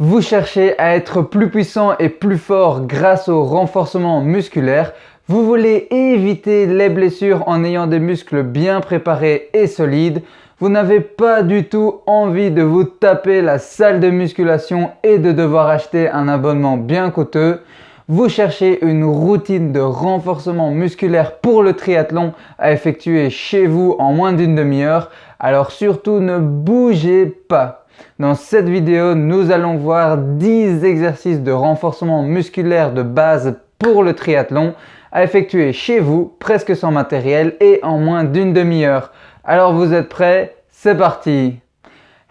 Vous cherchez à être plus puissant et plus fort grâce au renforcement musculaire. Vous voulez éviter les blessures en ayant des muscles bien préparés et solides. Vous n'avez pas du tout envie de vous taper la salle de musculation et de devoir acheter un abonnement bien coûteux. Vous cherchez une routine de renforcement musculaire pour le triathlon à effectuer chez vous en moins d'une demi-heure. Alors surtout ne bougez pas. Dans cette vidéo, nous allons voir 10 exercices de renforcement musculaire de base pour le triathlon à effectuer chez vous, presque sans matériel et en moins d'une demi-heure. Alors vous êtes prêts? C'est parti!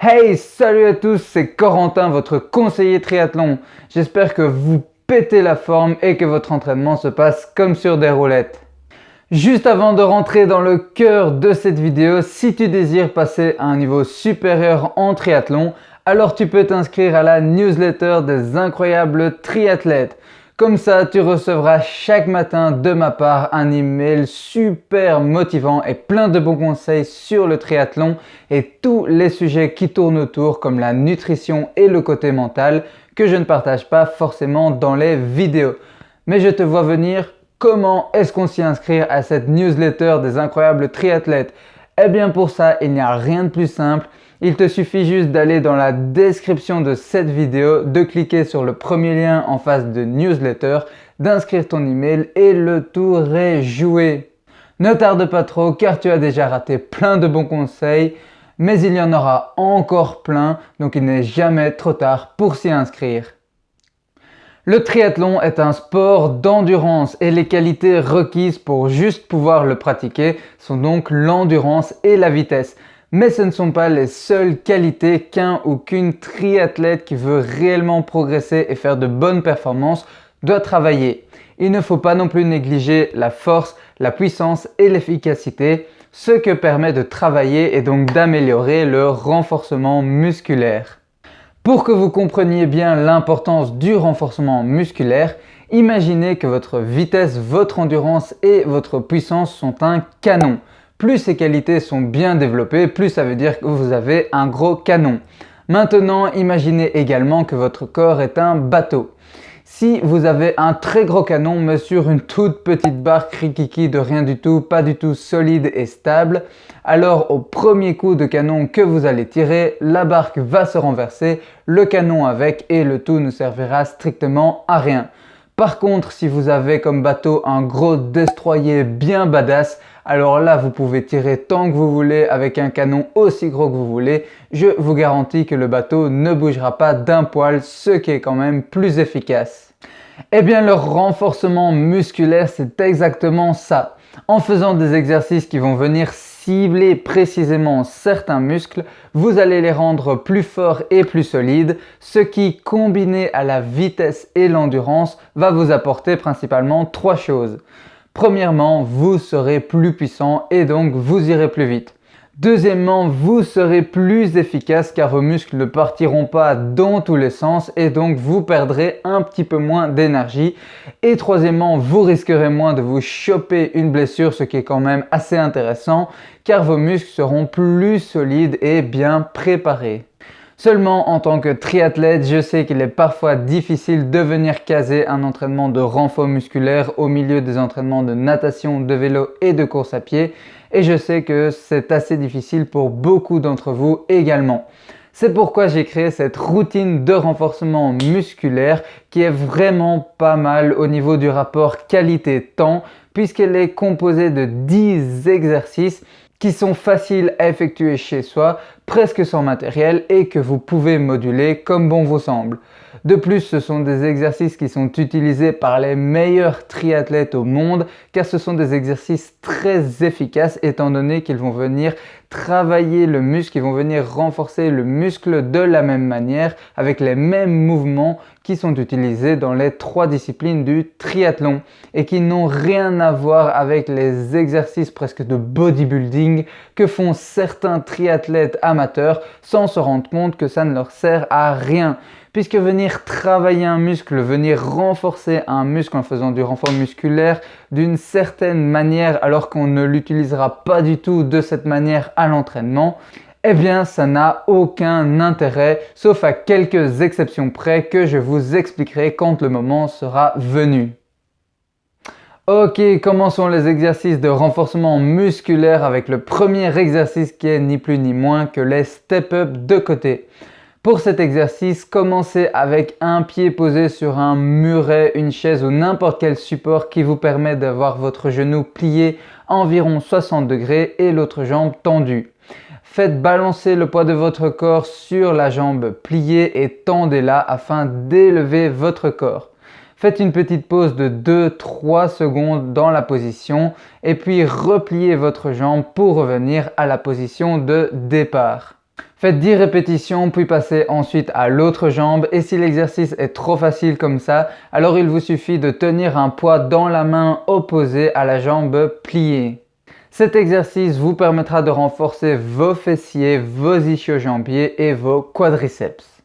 Hey, salut à tous, c'est Corentin, votre conseiller triathlon. J'espère que vous pétez la forme et que votre entraînement se passe comme sur des roulettes. Juste avant de rentrer dans le cœur de cette vidéo, si tu désires passer à un niveau supérieur en triathlon, alors tu peux t'inscrire à la newsletter des incroyables triathlètes. Comme ça, tu recevras chaque matin de ma part un email super motivant et plein de bons conseils sur le triathlon et tous les sujets qui tournent autour comme la nutrition et le côté mental que je ne partage pas forcément dans les vidéos. Mais je te vois venir. Comment est-ce qu'on s'y inscrit à cette newsletter des incroyables triathlètes? Eh bien pour ça, il n'y a rien de plus simple. Il te suffit juste d'aller dans la description de cette vidéo, de cliquer sur le premier lien en face de newsletter, d'inscrire ton email et le tour est joué. Ne tarde pas trop car tu as déjà raté plein de bons conseils, mais il y en aura encore plein, donc il n'est jamais trop tard pour s'y inscrire. Le triathlon est un sport d'endurance et les qualités requises pour juste pouvoir le pratiquer sont donc l'endurance et la vitesse. Mais ce ne sont pas les seules qualités qu'un ou qu'une triathlète qui veut réellement progresser et faire de bonnes performances doit travailler. Il ne faut pas non plus négliger la force, la puissance et l'efficacité, ce que permet de travailler et donc d'améliorer le renforcement musculaire. Pour que vous compreniez bien l'importance du renforcement musculaire, imaginez que votre vitesse, votre endurance et votre puissance sont un canon. Plus ces qualités sont bien développées, plus ça veut dire que vous avez un gros canon. Maintenant, imaginez également que votre corps est un bateau. Si vous avez un très gros canon mais sur une toute petite barque rikiki de rien du tout, pas du tout solide et stable, alors au premier coup de canon que vous allez tirer, la barque va se renverser, le canon avec et le tout ne servira strictement à rien. Par contre, si vous avez comme bateau un gros destroyer bien badass, alors là vous pouvez tirer tant que vous voulez avec un canon aussi gros que vous voulez. Je vous garantis que le bateau ne bougera pas d'un poil, ce qui est quand même plus efficace. Eh bien le renforcement musculaire c'est exactement ça. En faisant des exercices qui vont venir cibler précisément certains muscles, vous allez les rendre plus forts et plus solides, ce qui, combiné à la vitesse et l'endurance, va vous apporter principalement trois choses. Premièrement, vous serez plus puissant et donc vous irez plus vite. Deuxièmement, vous serez plus efficace car vos muscles ne partiront pas dans tous les sens et donc vous perdrez un petit peu moins d'énergie. Et troisièmement, vous risquerez moins de vous choper une blessure, ce qui est quand même assez intéressant car vos muscles seront plus solides et bien préparés. Seulement, en tant que triathlète, je sais qu'il est parfois difficile de venir caser un entraînement de renfort musculaire au milieu des entraînements de natation, de vélo et de course à pied. Et je sais que c'est assez difficile pour beaucoup d'entre vous également. C'est pourquoi j'ai créé cette routine de renforcement musculaire qui est vraiment pas mal au niveau du rapport qualité-temps puisqu'elle est composée de 10 exercices qui sont faciles à effectuer chez soi, presque sans matériel et que vous pouvez moduler comme bon vous semble. De plus, ce sont des exercices qui sont utilisés par les meilleurs triathlètes au monde car ce sont des exercices très efficaces étant donné qu'ils vont venir travailler le muscle, ils vont venir renforcer le muscle de la même manière avec les mêmes mouvements qui sont utilisés dans les trois disciplines du triathlon et qui n'ont rien à voir avec les exercices presque de bodybuilding que font certains triathlètes amateurs sans se rendre compte que ça ne leur sert à rien. Puisque venir travailler un muscle, venir renforcer un muscle en faisant du renfort musculaire d'une certaine manière alors qu'on ne l'utilisera pas du tout de cette manière à l'entraînement, Eh bien, ça n'a aucun intérêt, sauf à quelques exceptions près que je vous expliquerai quand le moment sera venu. Ok, commençons les exercices de renforcement musculaire avec le premier exercice qui est ni plus ni moins que les step-up de côté. Pour cet exercice, commencez avec un pied posé sur un muret, une chaise ou n'importe quel support qui vous permet d'avoir votre genou plié à environ 60 degrés et l'autre jambe tendue. Faites balancer le poids de votre corps sur la jambe pliée et tendez-la afin d'élever votre corps. Faites une petite pause de 2-3 secondes dans la position et puis repliez votre jambe pour revenir à la position de départ. Faites 10 répétitions puis passez ensuite à l'autre jambe et si l'exercice est trop facile comme ça, alors il vous suffit de tenir un poids dans la main opposée à la jambe pliée. Cet exercice vous permettra de renforcer vos fessiers, vos ischio-jambiers et vos quadriceps.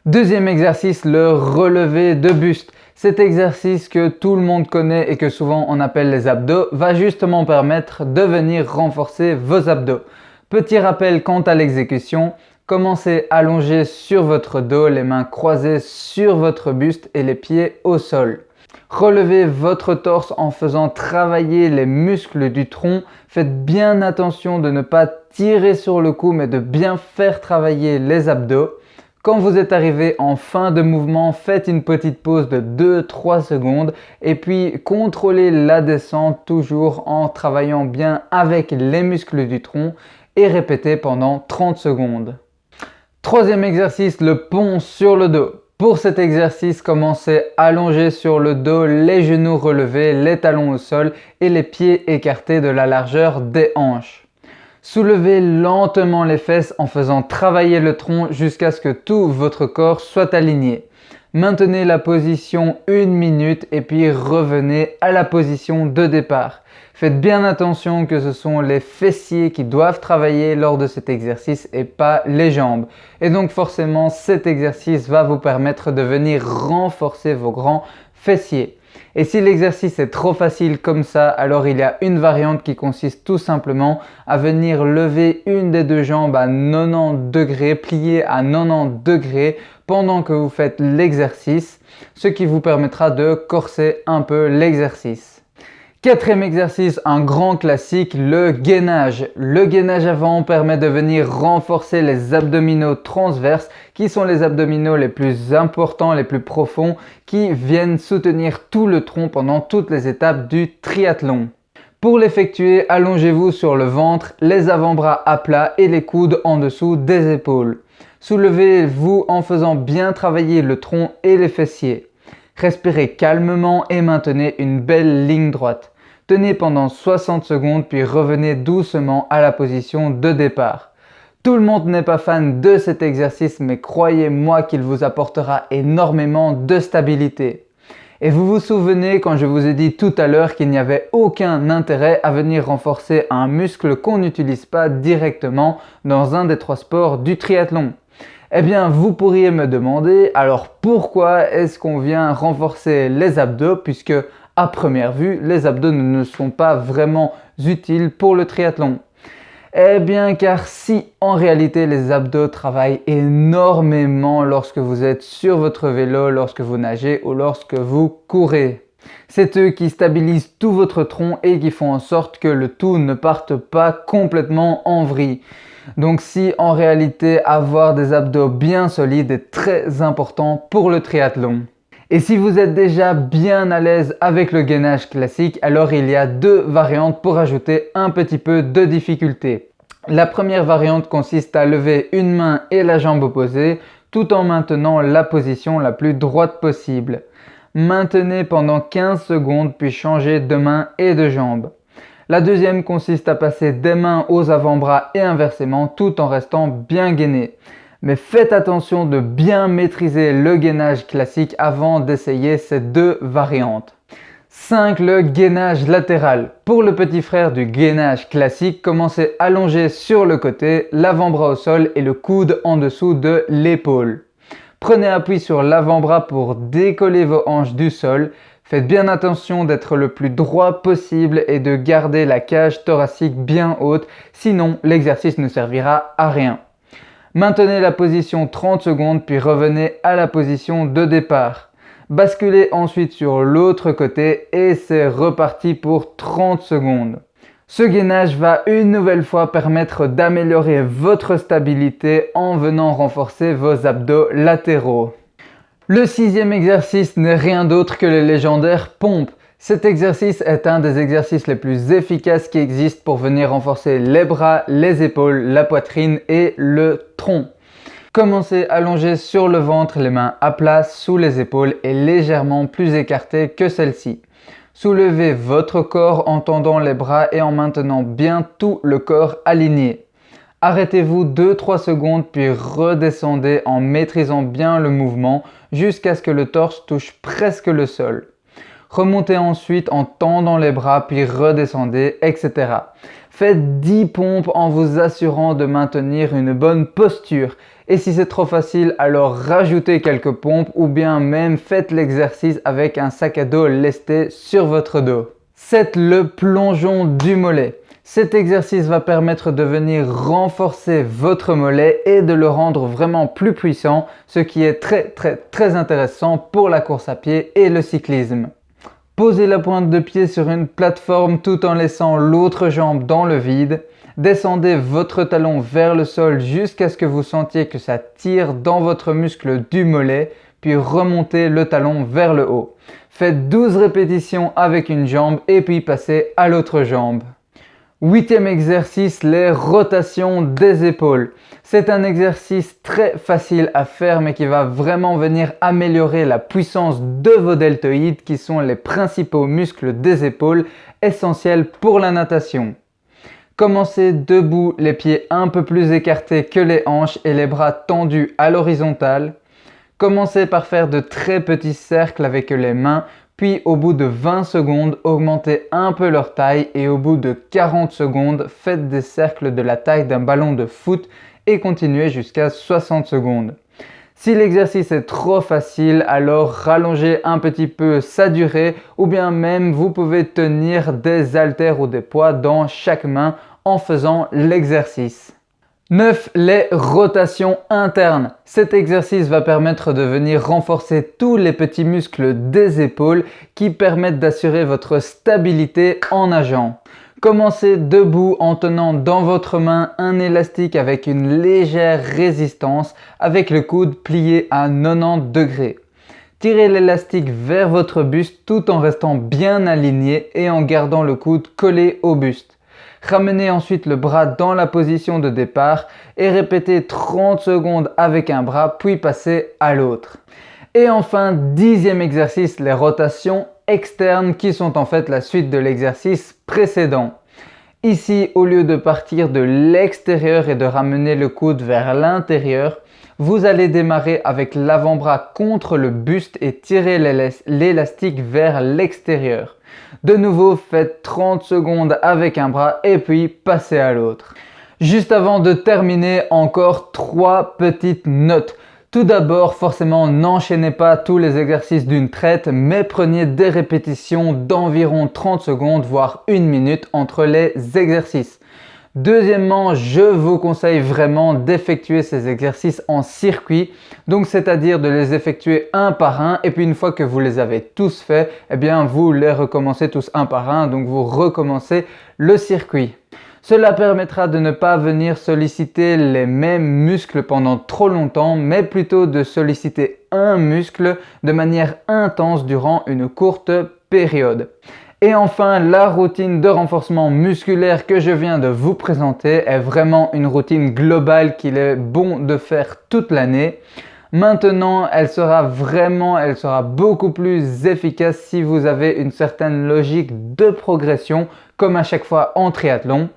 Deuxième exercice, le relevé de buste. Cet exercice que tout le monde connaît et que souvent on appelle les abdos va justement permettre de venir renforcer vos abdos. Petit rappel quant à l'exécution, commencez allongé sur votre dos, les mains croisées sur votre buste et les pieds au sol. Relevez votre torse en faisant travailler les muscles du tronc. Faites bien attention de ne pas tirer sur le cou mais de bien faire travailler les abdos. Quand vous êtes arrivé en fin de mouvement, faites une petite pause de 2-3 secondes et puis contrôlez la descente toujours en travaillant bien avec les muscles du tronc et répétez pendant 30 secondes. Troisième exercice, le pont sur le dos. Pour cet exercice, commencez allongé sur le dos, les genoux relevés, les talons au sol et les pieds écartés de la largeur des hanches. Soulevez lentement les fesses en faisant travailler le tronc jusqu'à ce que tout votre corps soit aligné. Maintenez la position 1 minute et puis revenez à la position de départ. Faites bien attention que ce sont les fessiers qui doivent travailler lors de cet exercice et pas les jambes. Et donc forcément, cet exercice va vous permettre de venir renforcer vos grands fessiers. Et si l'exercice est trop facile comme ça, alors il y a une variante qui consiste tout simplement à venir lever une des deux jambes à 90 degrés, plier à 90 degrés pendant que vous faites l'exercice, ce qui vous permettra de corser un peu l'exercice. Quatrième exercice, un grand classique, le gainage. Le gainage avant permet de venir renforcer les abdominaux transverses qui sont les abdominaux les plus importants, les plus profonds qui viennent soutenir tout le tronc pendant toutes les étapes du triathlon. Pour l'effectuer, allongez-vous sur le ventre, les avant-bras à plat et les coudes en dessous des épaules. Soulevez-vous en faisant bien travailler le tronc et les fessiers. Respirez calmement et maintenez une belle ligne droite. Tenez pendant 60 secondes puis revenez doucement à la position de départ. Tout le monde n'est pas fan de cet exercice mais croyez-moi qu'il vous apportera énormément de stabilité. Et vous vous souvenez quand je vous ai dit tout à l'heure qu'il n'y avait aucun intérêt à venir renforcer un muscle qu'on n'utilise pas directement dans un des 3 sports du triathlon. Eh bien, vous pourriez me demander, alors pourquoi est-ce qu'on vient renforcer les abdos puisque, à première vue, les abdos ne sont pas vraiment utiles pour le triathlon? Eh bien, car si en réalité les abdos travaillent énormément lorsque vous êtes sur votre vélo, lorsque vous nagez ou lorsque vous courez. C'est eux qui stabilisent tout votre tronc et qui font en sorte que le tout ne parte pas complètement en vrille. Donc si en réalité avoir des abdos bien solides est très important pour le triathlon. Et si vous êtes déjà bien à l'aise avec le gainage classique, alors il y a 2 variantes pour ajouter un petit peu de difficulté. La première variante consiste à lever une main et la jambe opposée tout en maintenant la position la plus droite possible. Maintenez pendant 15 secondes puis changez de main et de jambe. La deuxième consiste à passer des mains aux avant-bras et inversement tout en restant bien gainé. Mais faites attention de bien maîtriser le gainage classique avant d'essayer ces 2 variantes. 5. Le gainage latéral. Pour le petit frère du gainage classique, commencez allongé sur le côté, l'avant-bras au sol et le coude en dessous de l'épaule. Prenez appui sur l'avant-bras pour décoller vos hanches du sol. Faites bien attention d'être le plus droit possible et de garder la cage thoracique bien haute, sinon l'exercice ne servira à rien. Maintenez la position 30 secondes puis revenez à la position de départ. Basculez ensuite sur l'autre côté et c'est reparti pour 30 secondes. Ce gainage va une nouvelle fois permettre d'améliorer votre stabilité en venant renforcer vos abdos latéraux. Le sixième exercice n'est rien d'autre que les légendaires pompes. Cet exercice est un des exercices les plus efficaces qui existent pour venir renforcer les bras, les épaules, la poitrine et le tronc. Commencez allongé sur le ventre, les mains à plat sous les épaules et légèrement plus écartées que celles-ci. Soulevez votre corps en tendant les bras et en maintenant bien tout le corps aligné. Arrêtez-vous 2-3 secondes puis redescendez en maîtrisant bien le mouvement jusqu'à ce que le torse touche presque le sol. Remontez ensuite en tendant les bras puis redescendez, etc. Faites 10 pompes en vous assurant de maintenir une bonne posture. Et si c'est trop facile, alors rajoutez quelques pompes ou bien même faites l'exercice avec un sac à dos lesté sur votre dos. 7. Le plongeon du mollet. Cet exercice va permettre de venir renforcer votre mollet et de le rendre vraiment plus puissant, ce qui est très intéressant pour la course à pied et le cyclisme. Posez la pointe de pied sur une plateforme tout en laissant l'autre jambe dans le vide. Descendez votre talon vers le sol jusqu'à ce que vous sentiez que ça tire dans votre muscle du mollet, puis remontez le talon vers le haut. Faites 12 répétitions avec une jambe et puis passez à l'autre jambe. 8e exercice, les rotations des épaules. C'est un exercice très facile à faire mais qui va vraiment venir améliorer la puissance de vos deltoïdes qui sont les principaux muscles des épaules essentiels pour la natation. Commencez debout, les pieds un peu plus écartés que les hanches et les bras tendus à l'horizontale. Commencez par faire de très petits cercles avec les mains. Puis au bout de 20 secondes, augmentez un peu leur taille et au bout de 40 secondes, faites des cercles de la taille d'un ballon de foot et continuez jusqu'à 60 secondes. Si l'exercice est trop facile, alors rallongez un petit peu sa durée ou bien même vous pouvez tenir des haltères ou des poids dans chaque main en faisant l'exercice. 9. Les rotations internes. Cet exercice va permettre de venir renforcer tous les petits muscles des épaules qui permettent d'assurer votre stabilité en nageant. Commencez debout en tenant dans votre main un élastique avec une légère résistance avec le coude plié à 90 degrés. Tirez l'élastique vers votre buste tout en restant bien aligné et en gardant le coude collé au buste. Ramenez ensuite le bras dans la position de départ et répétez 30 secondes avec un bras puis passez à l'autre. Et enfin, 10e exercice, les rotations externes qui sont en fait la suite de l'exercice précédent. Ici, au lieu de partir de l'extérieur et de ramener le coude vers l'intérieur, vous allez démarrer avec l'avant-bras contre le buste et tirer l'élastique vers l'extérieur. De nouveau, faites 30 secondes avec un bras et puis passez à l'autre. Juste avant de terminer, encore 3 petites notes. Tout d'abord, forcément, n'enchaînez pas tous les exercices d'une traite, mais prenez des répétitions d'environ 30 secondes, voire 1 minute entre les exercices. Deuxièmement, je vous conseille vraiment d'effectuer ces exercices en circuit, donc c'est-à-dire de les effectuer un par un et puis une fois que vous les avez tous faits, eh bien vous les recommencez tous un par un, donc vous recommencez le circuit. Cela permettra de ne pas venir solliciter les mêmes muscles pendant trop longtemps, mais plutôt de solliciter un muscle de manière intense durant une courte période. Et enfin, la routine de renforcement musculaire que je viens de vous présenter est vraiment une routine globale qu'il est bon de faire toute l'année. Maintenant, elle sera beaucoup plus efficace si vous avez une certaine logique de progression, comme à chaque fois en triathlon.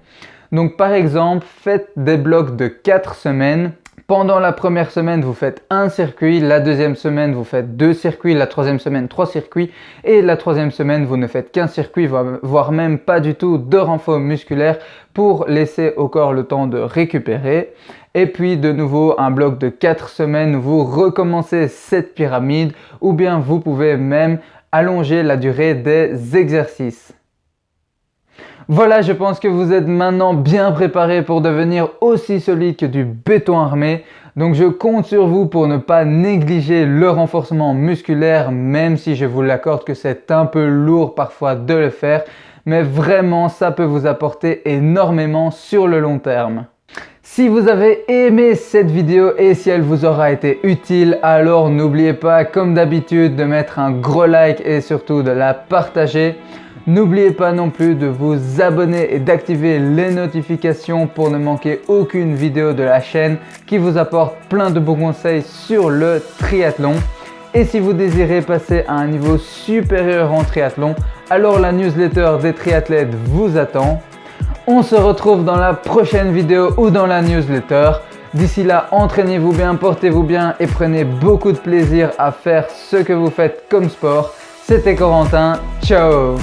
Donc par exemple, faites des blocs de 4 semaines. Pendant la première semaine, vous faites un circuit, la deuxième semaine, vous faites 2 circuits, la troisième semaine, 3 circuits et la troisième semaine, vous ne faites qu'un circuit, voire même pas du tout de renfort musculaire pour laisser au corps le temps de récupérer. Et puis de nouveau, un bloc de 4 semaines, vous recommencez cette pyramide ou bien vous pouvez même allonger la durée des exercices. Voilà, je pense que vous êtes maintenant bien préparé pour devenir aussi solide que du béton armé. Donc je compte sur vous pour ne pas négliger le renforcement musculaire, même si je vous l'accorde que c'est un peu lourd parfois de le faire. Mais vraiment, ça peut vous apporter énormément sur le long terme. Si vous avez aimé cette vidéo et si elle vous aura été utile, alors n'oubliez pas, comme d'habitude, de mettre un gros like et surtout de la partager. N'oubliez pas non plus de vous abonner et d'activer les notifications pour ne manquer aucune vidéo de la chaîne qui vous apporte plein de bons conseils sur le triathlon. Et si vous désirez passer à un niveau supérieur en triathlon, alors la newsletter des triathlètes vous attend. On se retrouve dans la prochaine vidéo ou dans la newsletter. D'ici là, entraînez-vous bien, portez-vous bien et prenez beaucoup de plaisir à faire ce que vous faites comme sport. C'était Corentin, ciao!